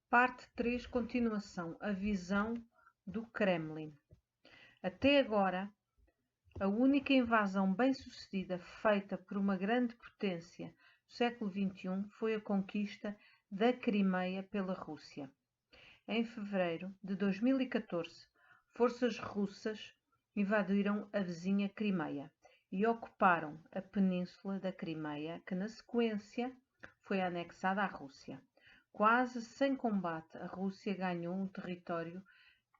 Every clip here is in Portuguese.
Parte 3, continuação, a visão do Kremlin. Até agora, a única invasão bem-sucedida feita por uma grande potência do século XXI foi a conquista da Crimeia pela Rússia. Em fevereiro de 2014, forças russas invadiram a vizinha Crimeia e ocuparam a península da Crimeia, que na sequência foi anexada à Rússia. Quase sem combate, a Rússia ganhou um território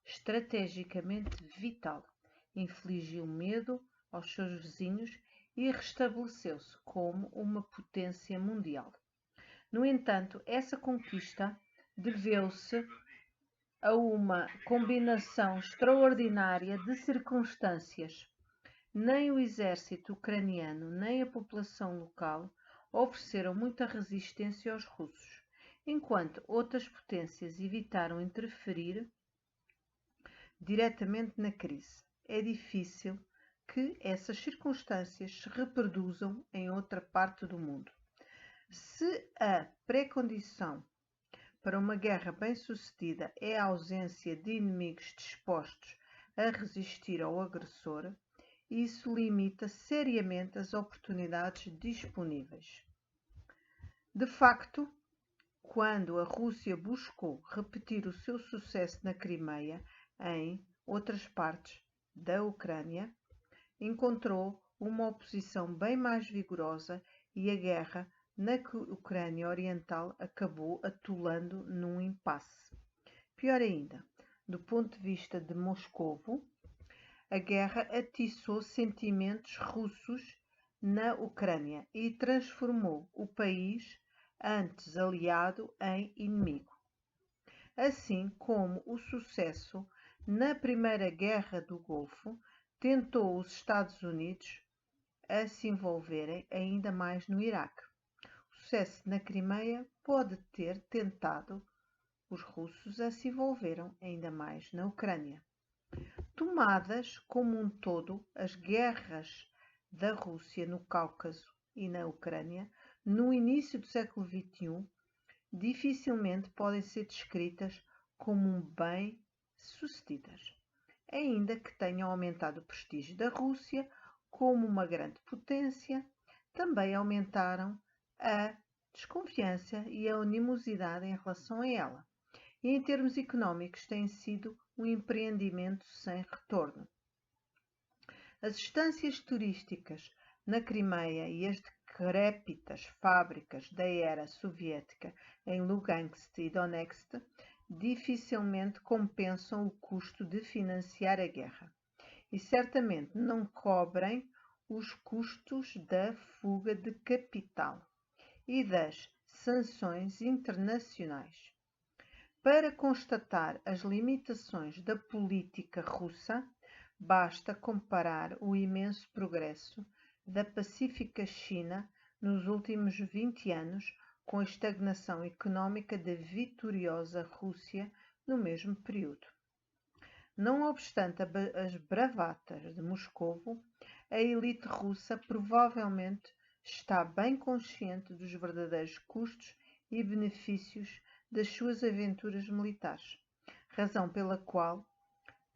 estrategicamente vital, infligiu medo aos seus vizinhos e restabeleceu-se como uma potência mundial. No entanto, essa conquista deveu-se a uma combinação extraordinária de circunstâncias. Nem o exército ucraniano nem a população local ofereceram muita resistência aos russos, enquanto outras potências evitaram interferir diretamente na crise. É difícil que essas circunstâncias se reproduzam em outra parte do mundo. Se a pré-condição para uma guerra bem-sucedida é a ausência de inimigos dispostos a resistir ao agressor, isso limita seriamente as oportunidades disponíveis. De facto, quando a Rússia buscou repetir o seu sucesso na Crimeia em outras partes da Ucrânia, encontrou uma oposição bem mais vigorosa e a guerra na Ucrânia Oriental acabou atolando num impasse. Pior ainda, do ponto de vista de Moscovo, a guerra atiçou sentimentos russos na Ucrânia e transformou o país, antes aliado, em inimigo. Assim como o sucesso na Primeira Guerra do Golfo tentou os Estados Unidos a se envolverem ainda mais no Iraque. O sucesso na Crimeia pode ter tentado os russos a se envolverem ainda mais na Ucrânia. Tomadas como um todo, as guerras da Rússia no Cáucaso e na Ucrânia, no início do século XXI, dificilmente podem ser descritas como bem-sucedidas, ainda que tenham aumentado o prestígio da Rússia como uma grande potência, também aumentaram a desconfiança e a animosidade em relação a ela. E em termos económicos têm sido um empreendimento sem retorno. As estâncias turísticas na Crimeia e as decrépitas fábricas da era soviética em Lugansk e Donetsk dificilmente compensam o custo de financiar a guerra e certamente não cobrem os custos da fuga de capital e das sanções internacionais. Para constatar as limitações da política russa, basta comparar o imenso progresso da pacífica China nos últimos 20 anos com a estagnação económica da vitoriosa Rússia no mesmo período. Não obstante as bravatas de Moscovo, a elite russa provavelmente está bem consciente dos verdadeiros custos e benefícios das suas aventuras militares, razão pela qual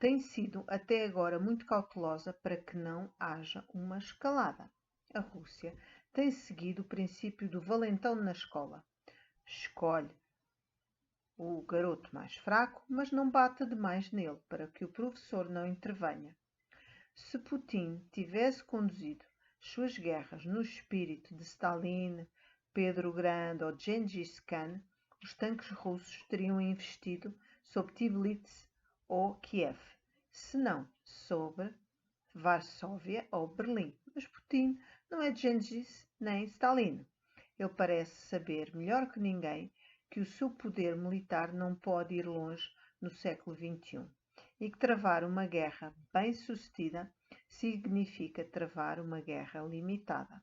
tem sido até agora muito cautelosa para que não haja uma escalada. A Rússia tem seguido o princípio do valentão na escola. Escolhe o garoto mais fraco, mas não bata demais nele para que o professor não intervenha. Se Putin tivesse conduzido suas guerras no espírito de Stalin, Pedro o Grande ou Gengis Khan, os tanques russos teriam investido sobre Tbilisi ou Kiev, se não sobre Varsóvia ou Berlim. Mas Putin não é Gengis nem Stalin. Ele parece saber melhor que ninguém que o seu poder militar não pode ir longe no século XXI e que travar uma guerra bem-sucedida significa travar uma guerra limitada.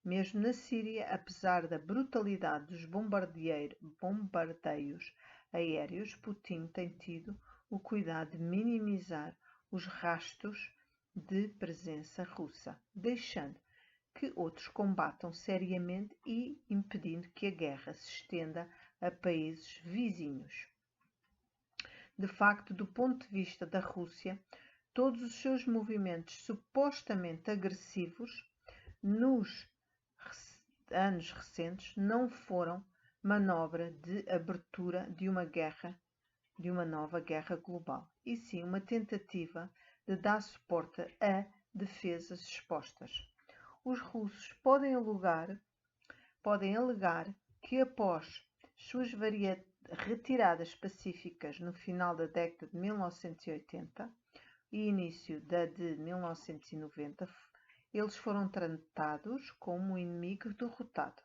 Mesmo na Síria, apesar da brutalidade dos bombardeios aéreos, Putin tem tido o cuidado de minimizar os rastros de presença russa, deixando que outros combatam seriamente e impedindo que a guerra se estenda a países vizinhos. De facto, do ponto de vista da Rússia, todos os seus movimentos supostamente agressivos nos anos recentes não foram manobra de abertura de uma nova guerra global, e sim uma tentativa de dar suporte a defesas expostas. Os russos podem alegar que após suas retiradas pacíficas no final da década de 1980 e início da de 1990, eles foram tratados como um inimigo derrotado.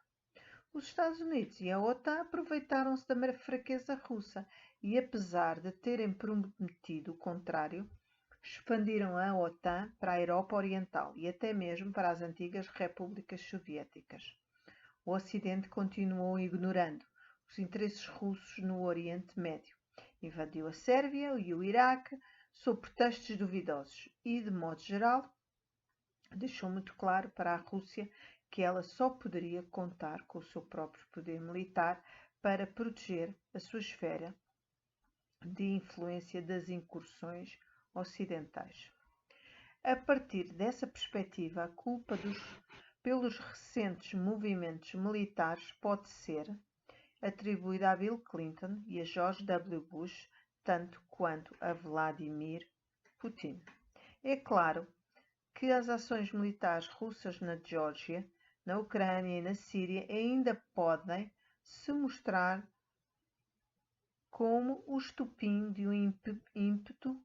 Os Estados Unidos e a OTAN aproveitaram-se da fraqueza russa e, apesar de terem prometido o contrário, expandiram a OTAN para a Europa Oriental e até mesmo para as antigas repúblicas soviéticas. O Ocidente continuou ignorando os interesses russos no Oriente Médio. Invadiu a Sérvia e o Iraque sob pretextos duvidosos e, de modo geral, deixou muito claro para a Rússia que ela só poderia contar com o seu próprio poder militar para proteger a sua esfera de influência das incursões ocidentais. A partir dessa perspectiva, a culpa pelos recentes movimentos militares pode ser atribuída a Bill Clinton e a George W. Bush, tanto quanto a Vladimir Putin. É claro que as ações militares russas na Geórgia, na Ucrânia e na Síria ainda podem se mostrar como o estopim de um ímpeto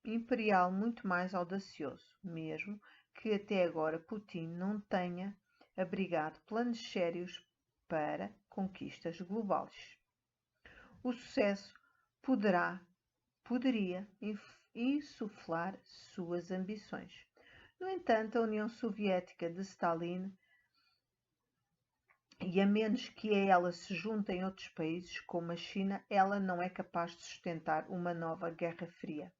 imperial muito mais audacioso, mesmo que até agora Putin não tenha abrigado planos sérios para conquistas globais. O sucesso poderia insuflar suas ambições. No entanto, a União Soviética de Stalin, e a menos que a ela se juntem outros países, como a China, ela não é capaz de sustentar uma nova Guerra Fria,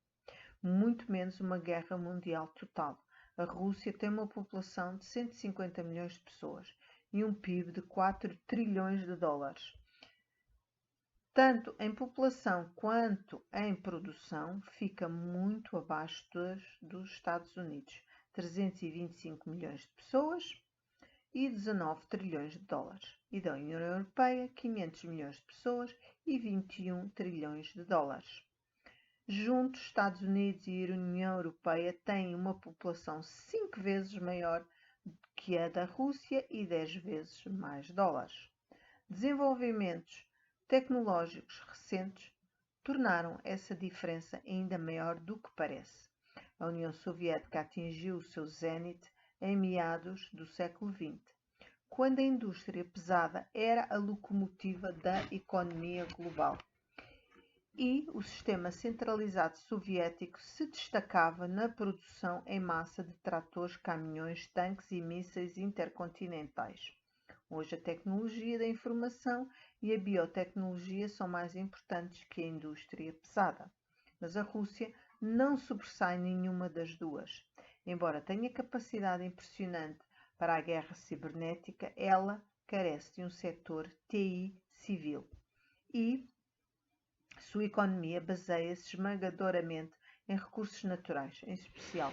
muito menos uma guerra mundial total. A Rússia tem uma população de 150 milhões de pessoas e um PIB de 4 trilhões de dólares. Tanto em população quanto em produção, fica muito abaixo dos Estados Unidos, 325 milhões de pessoas e 19 trilhões de dólares, e da União Europeia, 500 milhões de pessoas e 21 trilhões de dólares. Juntos, Estados Unidos e União Europeia têm uma população 5 vezes maior que a da Rússia e 10 vezes mais dólares. Desenvolvimentos tecnológicos recentes tornaram essa diferença ainda maior do que parece. A União Soviética atingiu o seu zénite em meados do século XX, quando a indústria pesada era a locomotiva da economia global. E o sistema centralizado soviético se destacava na produção em massa de tratores, caminhões, tanques e mísseis intercontinentais. Hoje a tecnologia da informação e a biotecnologia são mais importantes que a indústria pesada. Mas a Rússia não sobressai nenhuma das duas. Embora tenha capacidade impressionante para a guerra cibernética, ela carece de um setor TI civil. E sua economia baseia-se esmagadoramente em recursos naturais, em especial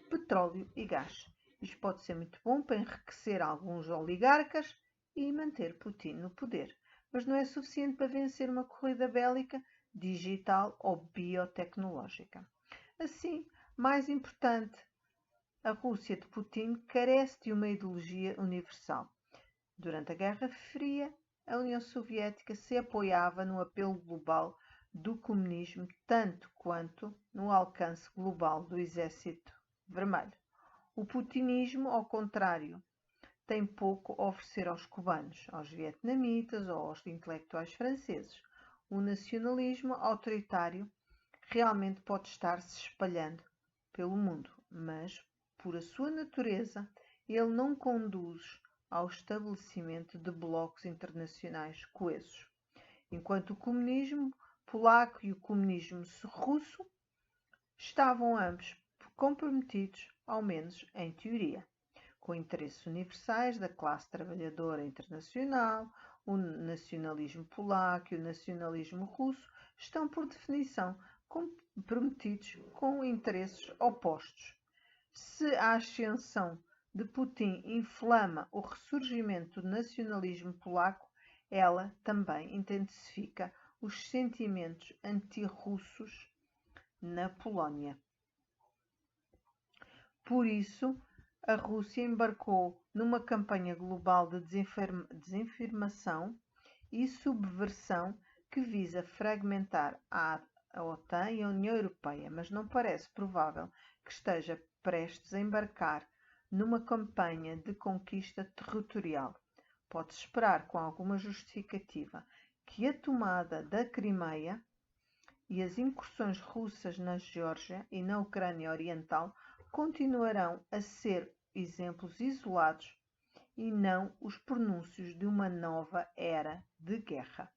petróleo e gás. Isto pode ser muito bom para enriquecer alguns oligarcas e manter Putin no poder, mas não é suficiente para vencer uma corrida bélica digital ou biotecnológica. Assim, mais importante, a Rússia de Putin carece de uma ideologia universal. Durante a Guerra Fria, a União Soviética se apoiava no apelo global do comunismo tanto quanto no alcance global do Exército Vermelho. O putinismo, ao contrário, tem pouco a oferecer aos cubanos, aos vietnamitas ou aos intelectuais franceses. O nacionalismo autoritário realmente pode estar se espalhando pelo mundo, mas, por a sua natureza, ele não conduz ao estabelecimento de blocos internacionais coesos. Enquanto o comunismo polaco e o comunismo russo estavam ambos comprometidos, ao menos em teoria, com interesses universais da classe trabalhadora internacional, O nacionalismo polaco e o nacionalismo russo estão, por definição, comprometidos com interesses opostos. Se a ascensão de Putin inflama o ressurgimento do nacionalismo polaco, ela também intensifica os sentimentos anti-russos na Polónia. Por isso, a Rússia embarcou numa campanha global de desinformação e subversão que visa fragmentar a OTAN e a União Europeia, mas não parece provável que esteja prestes a embarcar numa campanha de conquista territorial. Pode-se esperar, com alguma justificativa, que a tomada da Crimeia e as incursões russas na Geórgia e na Ucrânia Oriental continuarão a ser exemplos isolados e não os prenúncios de uma nova era de guerra.